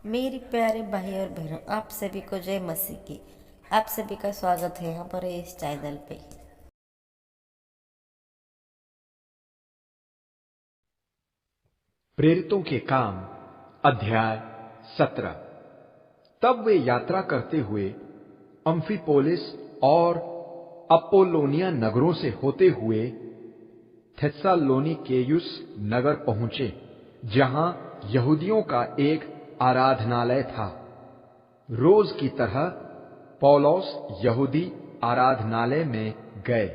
मेरी प्यारे भाई और बहनों, आप सभी को जय मसीह की। आप सभी का स्वागत है हमारे इस चैनल पे। प्रेरितों के काम अध्याय 17। तब वे यात्रा करते हुए अम्फिपोलिस और अपोलोनिया नगरों से होते हुए थेस्सालोनिकेयुस नगर पहुंचे, जहां यहूदियों का एक आराधनालय था। रोज की तरह पौलुस यहूदी आराधनालय में गए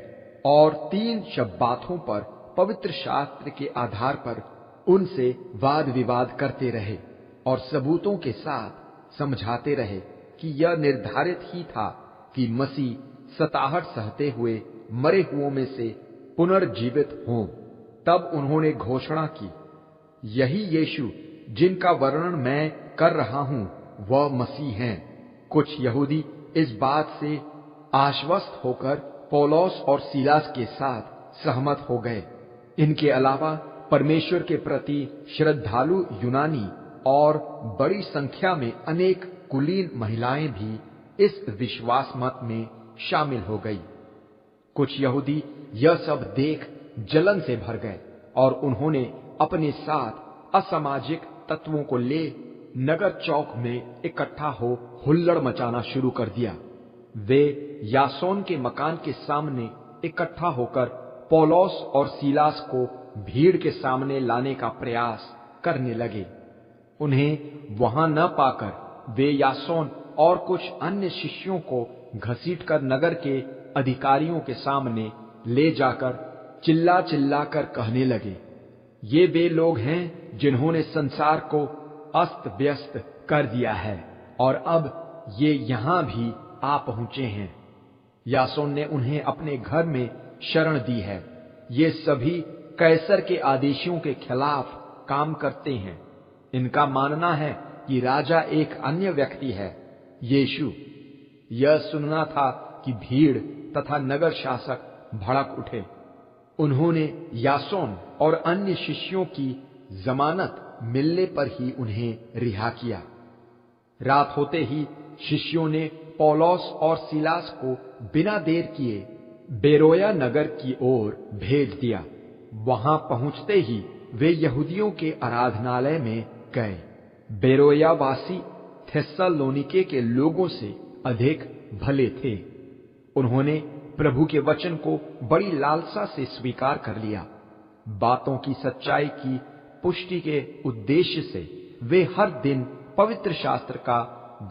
और 3 शब्बातों पर पवित्र शास्त्र के आधार पर उनसे वाद विवाद करते रहे और सबूतों के साथ समझाते रहे कि यह निर्धारित ही था कि मसीह सताहट सहते हुए मरे हुओं में से पुनर्जीवित हों। तब उन्होंने घोषणा की, यही यीशु जिनका वर्णन मैं कर रहा हूं वह मसीह हैं। कुछ यहूदी इस बात से आश्वस्त होकर पौलुस और सीलास के साथ सहमत हो गए। इनके अलावा परमेश्वर के प्रति श्रद्धालु यूनानी और बड़ी संख्या में अनेक कुलीन महिलाएं भी इस विश्वास मत में शामिल हो गई। कुछ यहूदी यह सब देख जलन से भर गए और उन्होंने अपने साथ असामाजिक तत्वों को ले नगर चौक में इकट्ठा हो हुल्लड़ मचाना शुरू कर दिया। वे यासोन के मकान के सामने इकट्ठा होकर पौलुस और सीलास को भीड़ के सामने लाने का प्रयास करने लगे। उन्हें वहां न पाकर वे यासोन और कुछ अन्य शिष्यों को घसीटकर नगर के अधिकारियों के सामने ले जाकर चिल्ला चिल्लाकर कहने लगे, ये वे लोग हैं जिन्होंने संसार को अस्त व्यस्त कर दिया है और अब ये यहां भी आ पहुंचे हैं। यासोन ने उन्हें अपने घर में शरण दी है। ये सभी कैसर के आदेशों के खिलाफ काम करते हैं। इनका मानना है कि राजा एक अन्य व्यक्ति है, यीशु। यह सुनना था कि भीड़ तथा नगर शासक भड़क उठे। उन्होंने यासोन और अन्य शिष्यों की जमानत मिलने पर ही उन्हें रिहा किया। रात होते ही शिष्यों ने पौलुस और सीलास को बिना देर किए बेरोया नगर की ओर भेज दिया। वहां पहुंचते ही वे यहूदियों के आराधनालय में गए। बेरोयावासी थेस्सलोनिके के लोगों से अधिक भले थे। उन्होंने प्रभु के वचन को बड़ी लालसा से स्वीकार कर लिया। बातों की सच्चाई की पुष्टि के उद्देश्य से वे हर दिन पवित्र शास्त्र का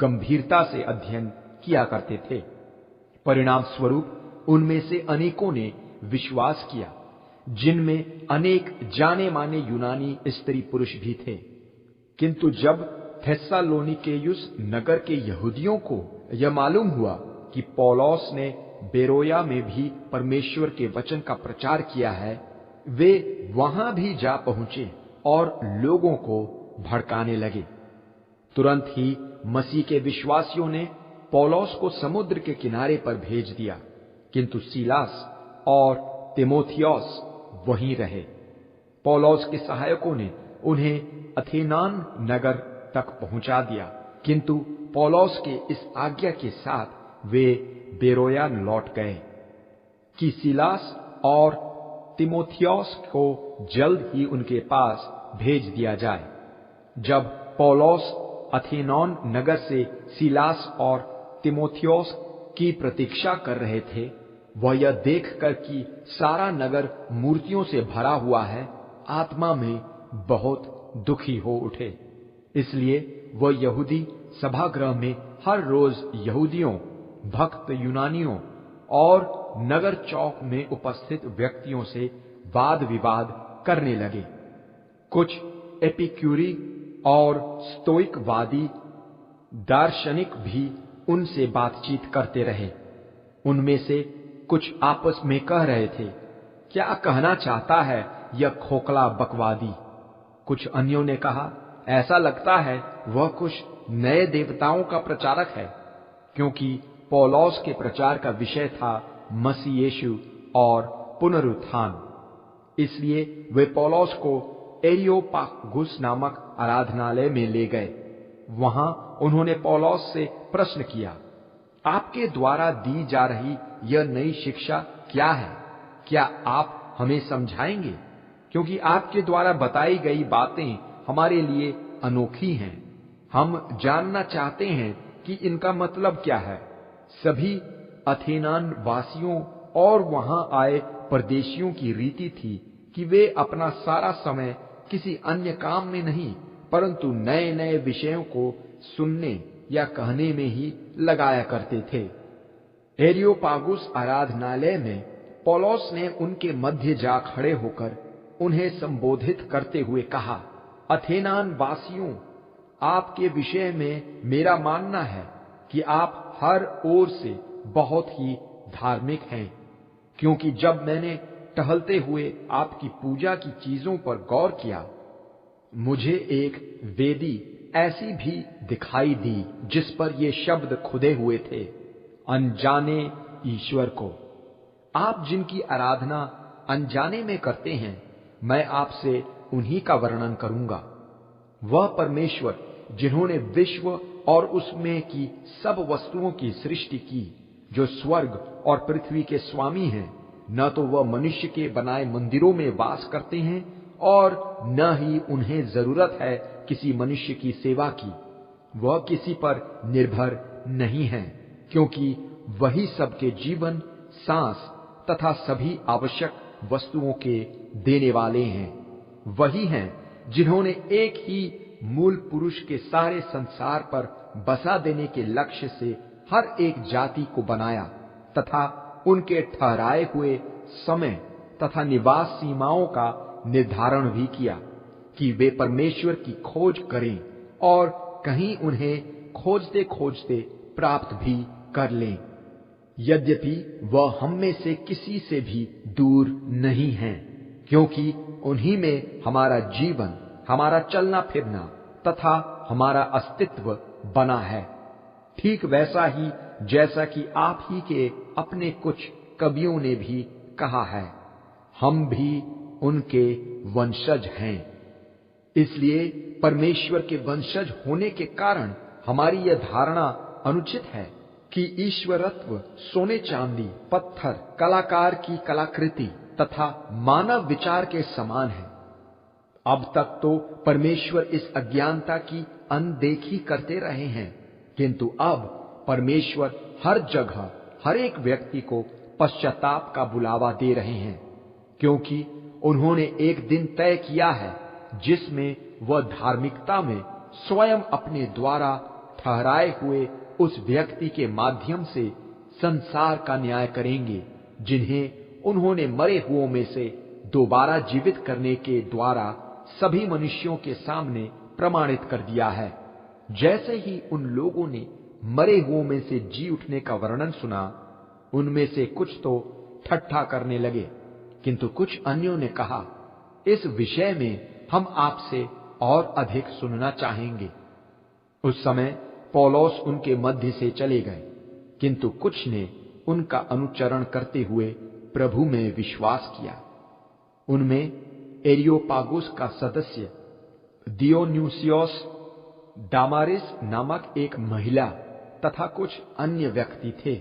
गंभीरता से अध्ययन किया करते थे। परिणाम स्वरूप उनमें से अनेकों ने विश्वास किया, जिनमें अनेक जाने माने यूनानी स्त्री पुरुष भी थे। किंतु जब थेस्सालोनिकेयुस नगर के यहूदियों को यह मालूम हुआ कि पौलुस ने बेरोया में भी परमेश्वर के वचन का प्रचार किया है, वे वहां भी जा पहुंचे और लोगों को भड़काने लगे। तुरंत ही मसीह के विश्वासियों ने पौलुस को समुद्र के किनारे पर भेज दिया, किंतु सीलास और तीमुथियुस वहीं रहे। पौलुस के सहायकों ने उन्हें अथेनान नगर तक पहुंचा दिया, किंतु पौलुस के इस आज्ञा के साथ वे बेरोया लौट गए कि सीलास और तीमुथियुस को जल्द ही उनके पास भेज दिया जाए। जब पौलुस अथेनोन नगर से सीलास और तीमुथियुस की प्रतीक्षा कर रहे थे, वह यह देखकर कि सारा नगर मूर्तियों से भरा हुआ है, आत्मा में बहुत दुखी हो उठे। इसलिए वह यहूदी सभागृह में हर रोज यहूदियों, भक्त यूनानियों और नगर चौक में उपस्थित व्यक्तियों से वाद विवाद करने लगे। कुछ एपिक्यूरी और स्तोइकवादी दार्शनिक भी उनसे बातचीत करते रहे। उनमें से कुछ आपस में कह रहे थे, क्या कहना चाहता है यह खोखला बकवादी। कुछ अन्यों ने कहा, ऐसा लगता है वह कुछ नए देवताओं का प्रचारक है, क्योंकि पौलुस के प्रचार का विषय था मसीह यीशु और पुनरुत्थान। इसलिए वे पौलुस को एरियोपागुस नामक आराधनालय में ले गए। वहां उन्होंने पौलुस से प्रश्न किया, आपके द्वारा दी जा रही यह नई शिक्षा क्या है? क्या आप हमें समझाएंगे? क्योंकि आपके द्वारा बताई गई बातें हमारे लिए अनोखी हैं। हम जानना चाहते हैं कि इनका मतलब क्या है। सभी अथेनान वासियों और वहां आए परदेशियों की रीति थी कि वे अपना सारा समय किसी अन्य काम में नहीं परंतु नए नए विषयों को सुनने या कहने में ही लगाया करते थे। एरियोपागुस आराधनालय में पौलुस ने उनके मध्य जा खड़े होकर उन्हें संबोधित करते हुए कहा, अथेनान वासियों, आपके विषय में मेरा मानना है कि आप हर ओर से बहुत ही धार्मिक हैं, क्योंकि जब मैंने टहलते हुए आपकी पूजा की चीजों पर गौर किया, मुझे एक वेदी ऐसी भी दिखाई दी जिस पर ये शब्द खुदे हुए थे, अनजाने ईश्वर को। आप जिनकी आराधना अनजाने में करते हैं, मैं आपसे उन्हीं का वर्णन करूंगा। वह परमेश्वर जिन्होंने विश्व और उसमें की सब वस्तुओं की सृष्टि की, जो स्वर्ग और पृथ्वी के स्वामी हैं, न तो वह मनुष्य के बनाए मंदिरों में वास करते हैं और न ही उन्हें जरूरत है किसी मनुष्य की सेवा की। वह किसी पर निर्भर नहीं है, क्योंकि वही सबके जीवन, सांस तथा सभी आवश्यक वस्तुओं के देने वाले हैं। वही हैं जिन्होंने एक ही मूल पुरुष के सारे संसार पर बसा देने के लक्ष्य से हर एक जाति को बनाया तथा उनके ठहराए हुए समय तथा निवास सीमाओं का निर्धारण भी किया कि वे परमेश्वर की खोज करें और कहीं उन्हें खोजते खोजते प्राप्त भी कर लें। यद्यपि वह हम में से किसी से भी दूर नहीं है, क्योंकि उन्हीं में हमारा जीवन, हमारा चलना फिरना तथा हमारा अस्तित्व बना है। ठीक वैसा ही जैसा कि आप ही के अपने कुछ कवियों ने भी कहा है, हम भी उनके वंशज हैं। इसलिए परमेश्वर के वंशज होने के कारण हमारी यह धारणा अनुचित है कि ईश्वरत्व सोने चांदी, पत्थर, कलाकार की कलाकृति तथा मानव विचार के समान है। अब तक तो परमेश्वर इस अज्ञानता की अनदेखी करते रहे हैं, किंतु अब परमेश्वर हर जगह हर एक व्यक्ति को पश्चाताप का बुलावा दे रहे हैं, क्योंकि उन्होंने एक दिन तय किया है जिसमें वह धार्मिकता में स्वयं अपने द्वारा ठहराए हुए उस व्यक्ति के माध्यम से संसार का न्याय करेंगे, जिन्हें उन्होंने मरे हुओं में से दोबारा जीवित करने के द्वारा सभी मनुष्यों के सामने प्रमाणित कर दिया है। जैसे ही उन लोगों ने मरे हुओं में से जी उठने का वर्णन सुना, उनमें से कुछ तो ठट्ठा करने लगे, किंतु कुछ अन्यों ने कहा, इस विषय में हम आपसे और अधिक सुनना चाहेंगे। उस समय पौलुस उनके मध्य से चले गए, किंतु कुछ ने उनका अनुचरण करते हुए प्रभु में विश्वास किया। उनमें एरियोपागुस का सदस्य दियोन्यूसियोस, डामारिस नामक एक महिला तथा कुछ अन्य व्यक्ति थे।